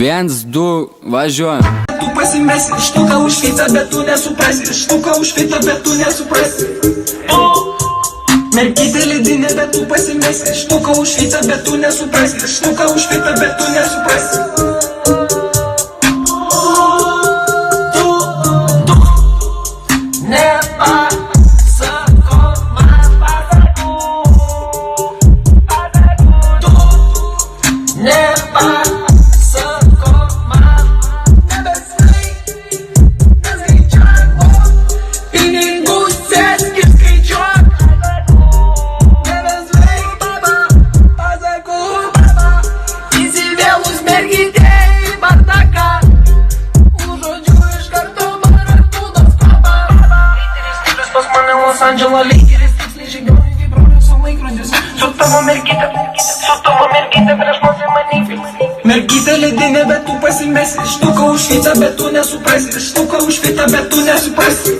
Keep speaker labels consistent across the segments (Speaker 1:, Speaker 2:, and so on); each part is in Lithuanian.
Speaker 1: 1, 2, važiuojam.
Speaker 2: Tu pasimesi, štuka užfita, bet tu nesuprasi. Štuka užfita, bet tu nesuprasi. Merkytė ledinė, bet tu pasimesi. Štuka užfita, bet tu nesuprasi. Štuka užfita, bet tu nesuprasi. Andželo lygeris, tiksliai žygiuoju kaip brolius su laikrodžius. Su tavo mergyte prieš mus įmanyti. Mergytė ledinė, bet tu pasimesi. Štuka užfita, bet tu nesuprasi. Štuka užfita, bet tu nesuprasi.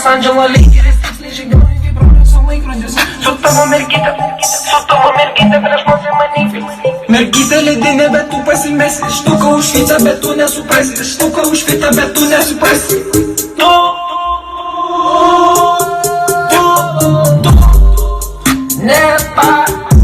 Speaker 2: Andželo lygeris, tiksliai žygiuoju kaip brolius su laikrodžius. Su tavo mergyte prieš mus įmanyti. Mergytė ledinė, bet tu pasimesi. Štuka užfita, bet tu nesuprasi. Štuka užfita, bet tu nesuprasi. Nepa